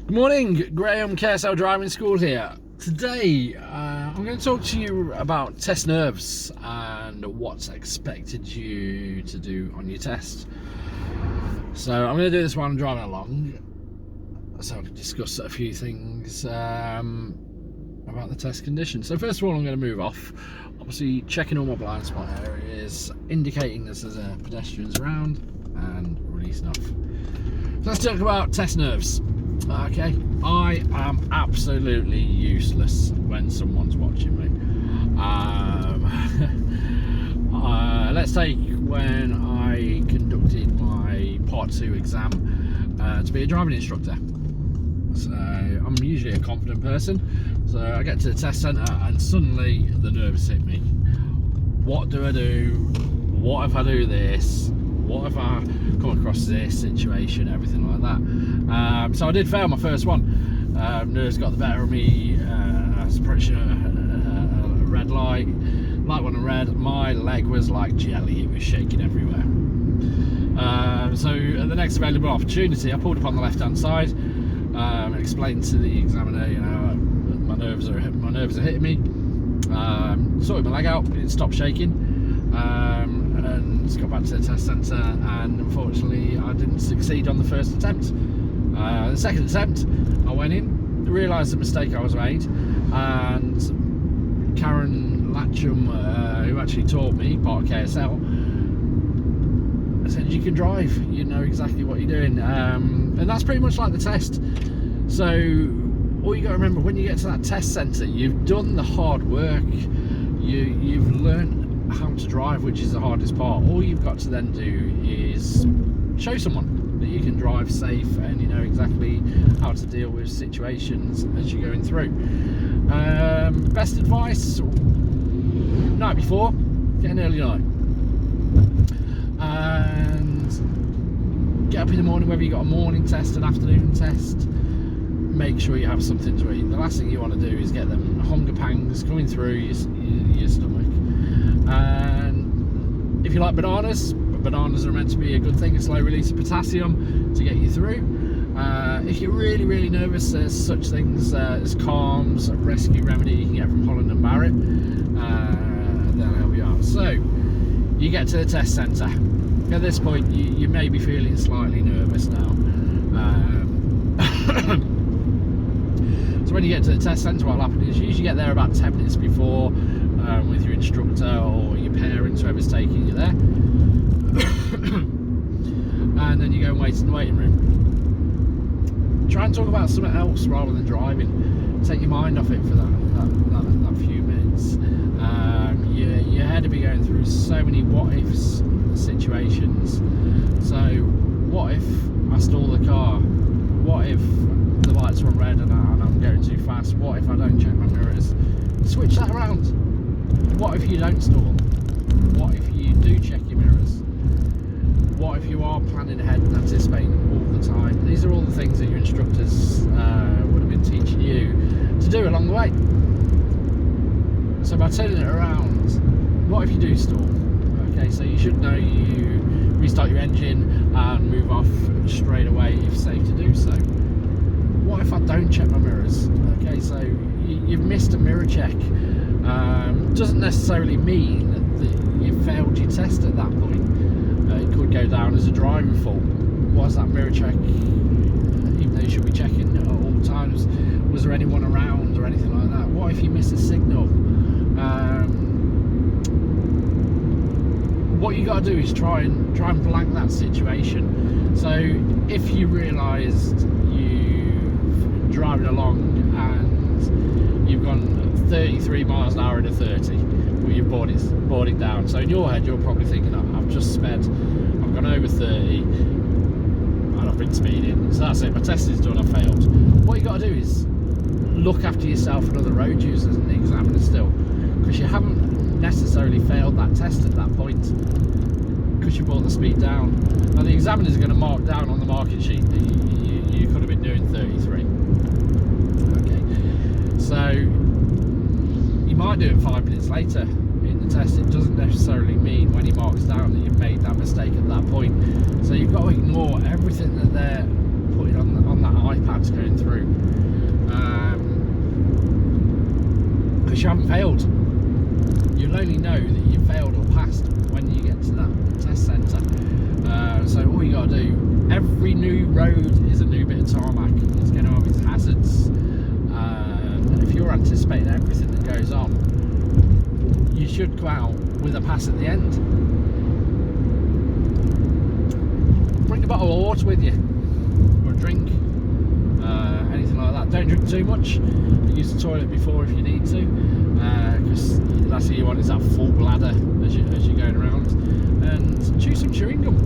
Good morning, Graham KSL Driving School here. Today I'm going to talk to you about test nerves and what's expected you to do on your test. So I'm going to do this while I'm driving along, so I can discuss a few things about the test conditions. So first of all, I'm going to move off, obviously checking all my blind spot areas, indicating this as a pedestrians around, and releasing off. So let's talk about test nerves. Okay, I am absolutely useless when someone's watching me. Let's take when I conducted my Part 2 exam to be a driving instructor. So I'm usually a confident person, so I get to the test centre and suddenly the nerves hit me. What do I do? What if I do this? What if I come across this situation, everything like that. So I did fail my first one. Nerves got the better of me. I was approaching a red light went on red, my leg was like jelly, it was shaking everywhere. So at the next available opportunity, I pulled up on the left hand side, explained to the examiner, you know, my nerves are hitting me. Sorted my leg out, it stopped shaking. And got back to the test centre, and unfortunately I didn't succeed on the first attempt. The second attempt I went in, realised the mistake I was made, and Karen Latcham, who actually taught me, part of KSL, said you can drive, you know exactly what you're doing, and that's pretty much like the test. So all you got to remember, when you get to that test centre, you've done the hard work, you've learned how to drive, which is the hardest part. All you've got to then do is show someone that you can drive safe and you know exactly how to deal with situations as you're going through. Best advice, night before, get an early night and get up in the morning, whether you got a morning test, an afternoon test. Make sure you have something to eat. The last thing you want to do is get them hunger pangs coming through your stomach. And if you like bananas are meant to be a good thing, a slow release of potassium to get you through. If you're really nervous, there's such things as Calms, a rescue remedy you can get from Holland and Barrett. That'll help you out. So you get to the test centre. At this point you may be feeling slightly nervous now. So when you get to the test centre, what'll happen is you usually get there about 10 minutes before, with your instructor or your parents, whoever's taking you there. And then you go and wait in the waiting room. Try and talk about something else rather than driving. Take your mind off it for that few minutes. Your head will be going through so many what ifs situations. So what if I stall the car? What if the lights are on red and I'm going too fast? What if I don't check my mirrors? Switch that around. What if you don't stall? What if you do check your mirrors? What if you are planning ahead and anticipating all the time? These are all the things that your instructors would have been teaching you to do along the way. So by turning it around, what if you do stall? Okay, so you should know you restart your engine and move off straight away if safe to do so. What if I don't check my mirrors? Okay, so you've missed a mirror check. Doesn't necessarily mean that you've failed your test at that point. It could go down as a driving fault. Was that mirror check, even though you should be checking at all times, was there anyone around or anything like that? What if you miss a signal? What you got to do is try and blank that situation. So if you realised you're driving along and you've gone 33 miles an hour into 30, well, you've brought it down. So in your head, you're probably thinking, I've gone over 30 and I've been speeding. So that's it, my test is done, I failed. What you got to do is look after yourself and other road users and the examiner still, because you haven't necessarily failed that test at that point, because you brought the speed down. Now the examiner is going to mark down on the marking sheet that you could have been doing 33. Okay, so you might do it 5 minutes later in the test. It doesn't necessarily mean when he marks down that you've made that mistake at that point. So you've got to ignore everything that they're putting on that iPad's going through. failed. You'll only know that you failed or passed when you get to that test centre. So all you got to do, every new road is a new bit of tarmac. It's going to have its hazards. And if you're anticipating everything that goes on, you should go out with a pass at the end. Bring a bottle of water with you, or a drink, anything like that. Don't drink too much. Use the toilet before if you need to, because the last thing you want is that full bladder as you're going around. And chew some chewing gum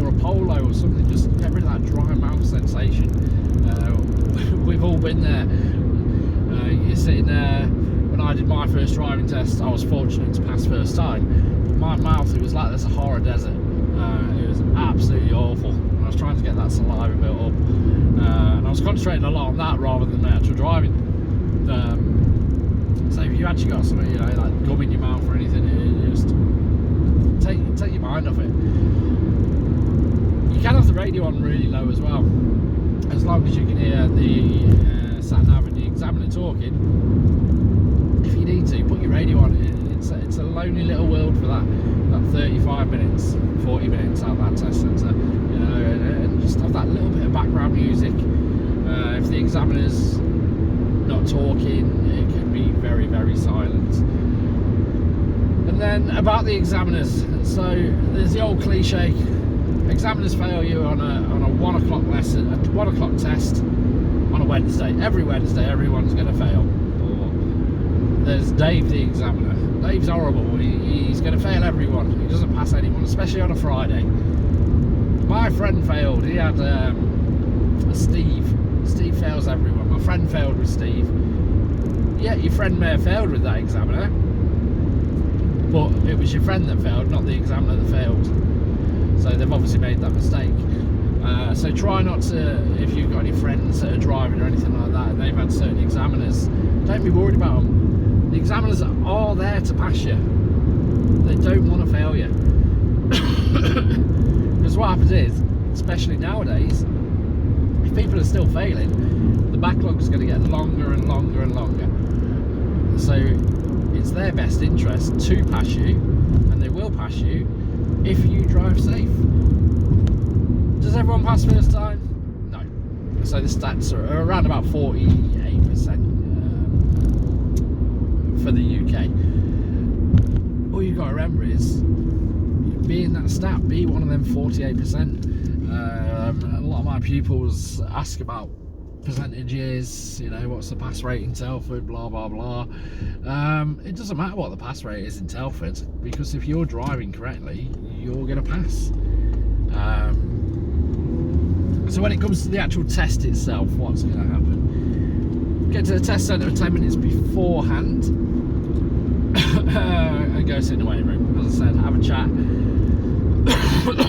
or a Polo or something. Just get rid of that dry mouth sensation. We've all been there. You're sitting there. When I did my first driving test, I was fortunate to pass first time. My mouth, it was like there's a horror desert. It was absolutely awful. I was trying to get that saliva built up, and I was concentrating a lot on that rather than the actual driving. So if you actually got something, like gum in your mouth or anything, it just take your mind off it. You can have the radio on really low as well, as long as you can hear the sat nav and the examiner talking. If you need to, put your radio on. It's a lonely little world for that 35 minutes, 40 minutes out that test centre, and just have that little bit of background music. If the examiner's not talking, it can be very, very silent. And then about the examiners, so there's the old cliche: examiners fail you on a 1 o'clock lesson, a 1 o'clock test on a Wednesday. Every Wednesday, everyone's going to fail. Or there's Dave, the examiner. Dave's horrible. He's going to fail everyone. He doesn't pass anyone, especially on a Friday. My friend failed. He had Steve. Steve fails everyone. My friend failed with Steve. Yeah, your friend may have failed with that examiner, but it was your friend that failed, not the examiner that failed. So they've obviously made that mistake. So try not to, if you've got any friends that are driving or anything like that, and they've had certain examiners, don't be worried about them. The examiners are there to pass you. They don't want to fail you. Because what happens is, especially nowadays, if people are still failing, the backlog is going to get longer and longer and longer. So it's their best interest to pass you, and they will pass you if you drive safe. Does everyone pass first time? No. So the stats are around about 48%. For the UK. All you've got to remember is, being that stat, be one of them 48%. A lot of my pupils ask about percentages, what's the pass rate in Telford, blah blah blah. It doesn't matter what the pass rate is in Telford, because if you're driving correctly, you're going to pass. So when it comes to the actual test itself, what's going to happen? Get to the test centre 10 minutes beforehand, and go sit in the waiting room. As I said, have a chat,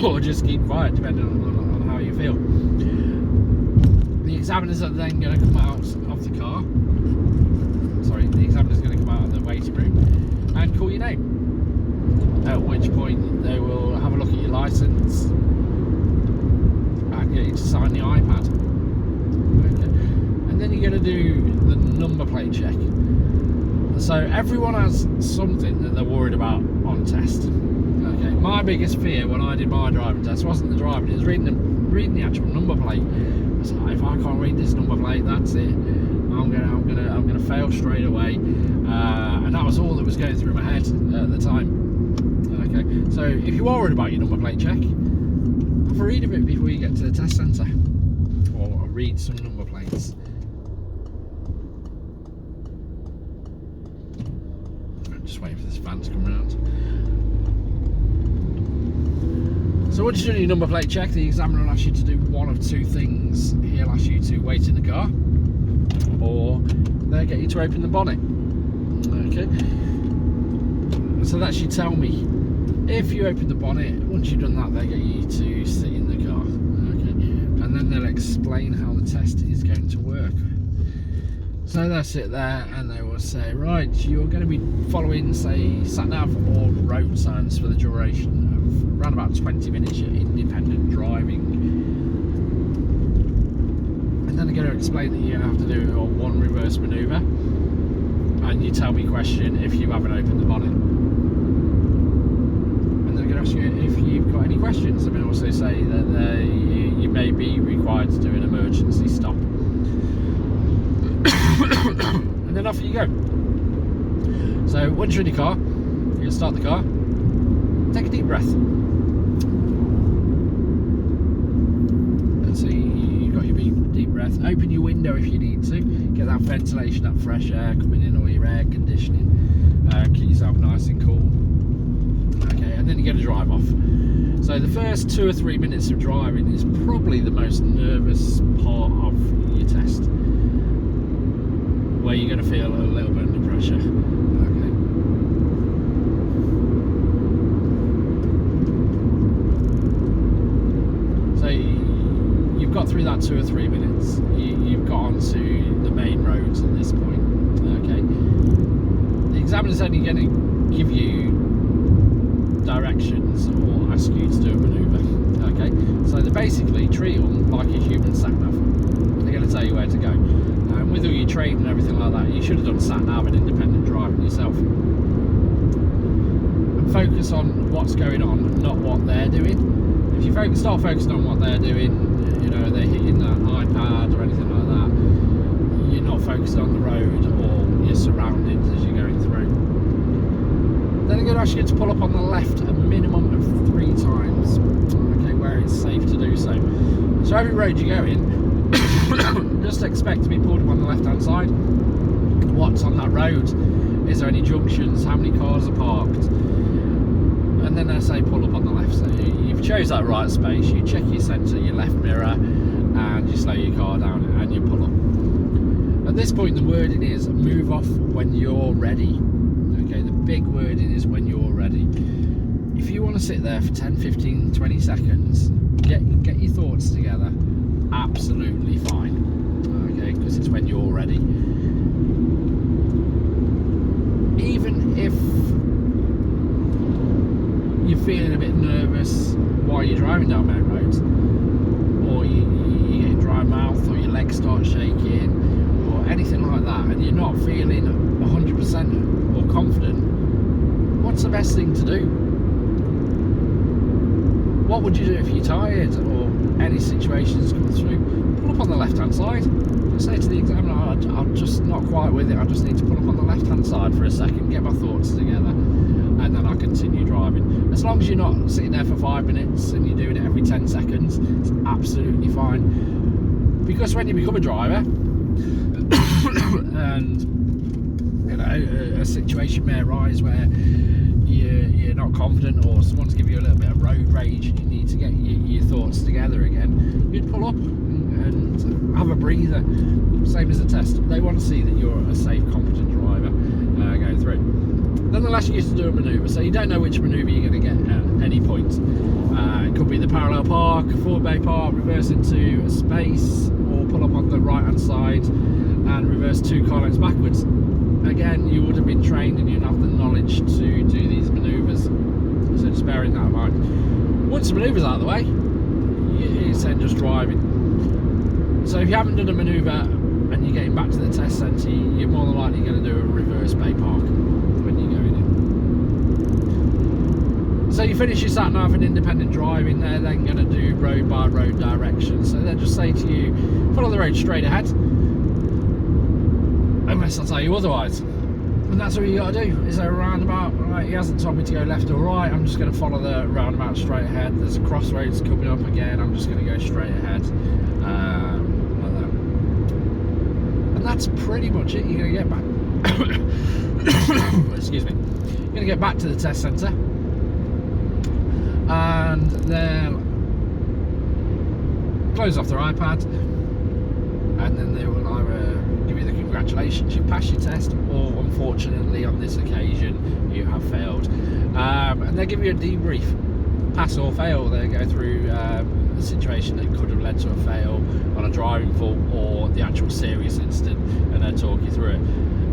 or just keep quiet, depending on how you feel. The examiners are then going to come out of the car. Sorry, the examiner's going to come out of the waiting room and call your name. At which point they will have a look at your licence and get you to sign the iPad. Okay. And then you're going to do the number plate check. So everyone has something that they're worried about on test. Okay. My biggest fear when I did my driving test wasn't the driving; it was reading the actual number plate. I was like, if I can't read this number plate, that's it. I'm gonna fail straight away. And that was all that was going through my head at the time. Okay. So if you are worried about your number plate check, have a read of it before you get to the test centre, or read some number plates. Just waiting for this van to come around. So once you do your number plate check, the examiner will ask you to do one of two things. He'll ask you to wait in the car, or they'll get you to open the bonnet. Okay. So that should tell me. If you open the bonnet, once you've done that, they'll get you to sit in the car. Okay. And then they'll explain how the test is going to work. So they'll sit there and they will say, right, you're going to be following, say, sat-nav or road signs for the duration of around about 20 minutes, your independent driving. And then they're going to explain that you're going to have to do one reverse manoeuvre. and you tell me question if you haven't opened the bonnet. And they're going to ask you if you've got any questions. They may also say that you may be required to do an emergency stop. And then off you go. So once you're in your car, you'll start the car, take a deep breath. And so you've got your deep breath. Open your window if you need to. Get that ventilation, that fresh air coming in, or your air conditioning. Keep yourself nice and cool. Okay, and then you're going to drive off. So the first 2 or 3 minutes of driving is probably the most nervous part of your test, where you're going to feel a little bit under pressure. Okay. So you've got through that 2 or 3 minutes. You've got onto the main roads at this point. Okay. The examiner's only going to give you directions or ask you to do a manoeuvre. Okay. So they basically treat them like a human sat-nav. They're going to tell you where to go. With all your training and everything like that, you should have done sat-nav and independent driving yourself. And focus on what's going on, not what they're doing. If you start focusing on what they're doing, you know, they're hitting that iPad or anything like that, you're not focused on the road or your surroundings as you're going through. Then they're going to ask you to pull up on the left a minimum of 3 times, okay, where it's safe to do so. So every road you go in, just expect to be pulled up on the left hand side. What's on that road? Is there any junctions? How many cars are parked? And then they say pull up on the left. So you've chose that right space, you check your centre, your left mirror, and you slow your car down and you pull up. At this point the wording is move off when you're ready. Okay, the big wording is when you're ready. If you want to sit there for 10, 15, 20 seconds, get your thoughts together, absolutely fine. Okay, because it's when you're ready. Even if you're feeling a bit nervous while you're driving down main roads, or you get a dry mouth, or your legs start shaking, or anything like that, and you're not feeling 100% or confident, what's the best thing to do? What would you do if you're tired or any situations come through? Pull up on the left hand side. Say to the examiner, I'm just not quite with it, I just need to pull up on the left hand side for a second, get my thoughts together, and then I continue driving. As long as you're not sitting there for 5 minutes and you're doing it every 10 seconds, it's absolutely fine. Because when you become a driver, and you know, a situation may arise where you're not confident, or someone's giving you a little bit of road rage and you need to get your thoughts together again, you'd pull up and have a breather. Same as the test. They want to see that you're a safe, competent driver going through. Then they'll ask you to do a manoeuvre, so you don't know which manoeuvre you're going to get at any point. It could be the parallel park, forward bay park, reverse into a space, or pull up on the right hand side and reverse 2 car lengths backwards. Again, you would have been trained and you'd have the knowledge to do these manoeuvres, so just bearing that in mind. Once the manoeuvre's out of the way, it's then just driving. So if you haven't done a manoeuvre and you're getting back to the test centre, you're more than likely going to do a reverse bay park when you're going in. So you finish your sat nav and independent driving, they're then going to do road by road directions. So they'll just say to you, follow the road straight ahead, unless I tell you otherwise. And that's what you got to do. Is there a roundabout? Right, he hasn't told me to go left or right, I'm just going to follow the roundabout straight ahead. There's a crossroads coming up again, I'm just going to go straight ahead, like that. And that's pretty much it. You're going to get back excuse me, you're going to get back to the test centre, and then close off their iPad, and then they will either give you the congratulations, you passed your test, or unfortunately on this occasion you have failed, and they give you a debrief, pass or fail. They go through a situation that could have led to a fail on a driving fault or the actual serious incident, and they'll talk you through it.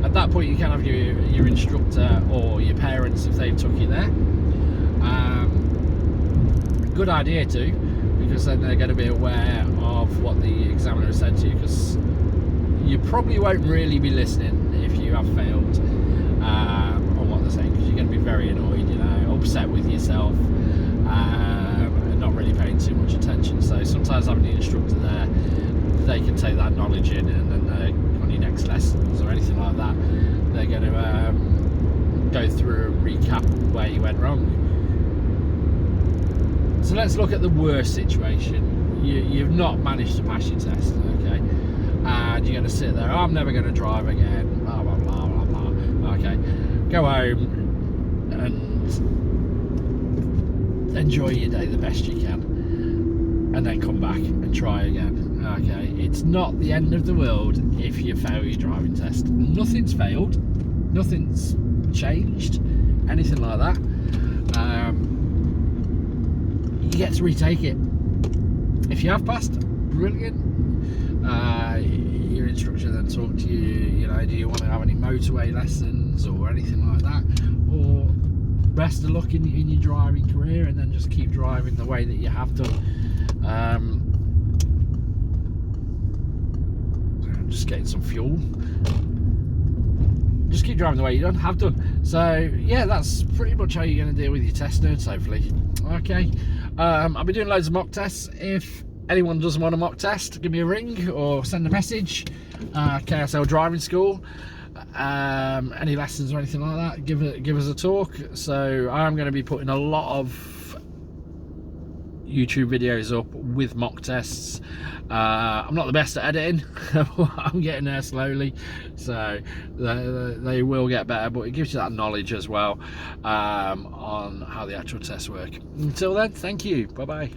At that point you can have your instructor or your parents if they've took you there. Good idea too, because then they're going to be aware of what the examiner has said to you, because you probably won't really be listening if you have failed on what they're saying, because you're going to be very annoyed, you know, upset with yourself, and not really paying too much attention. So sometimes having the instructor there, they can take that knowledge in, and then on your next lessons or anything like that, they're going to go through a recap where you went wrong. So let's look at the worst situation. You've not managed to pass your test, okay, and you're going to sit there, I'm never going to drive again, blah blah blah blah blah. Okay, go home and enjoy your day the best you can, and then come back and try again. Okay, it's not the end of the world if you fail your driving test. Nothing's failed, nothing's changed, anything like that. You get to retake it. If you have passed, brilliant. Your instructor then talk to you, you know, do you want to have any motorway lessons or anything like that, or best of luck in your driving career, and then just keep driving the way that you have done. I'm just getting some fuel. Just keep driving the way you have done. So yeah, that's pretty much how you're going to deal with your test nerds, hopefully. Okay, I'll be doing loads of mock tests. If anyone doesn't want a mock test, give me a ring or send a message. KSL Driving School. Any lessons or anything like that, give us a talk. So I'm going to be putting a lot of YouTube videos up with mock tests. I'm not the best at editing. I'm getting there slowly, so they will get better, but it gives you that knowledge as well on how the actual tests work. Until then, thank you, bye bye.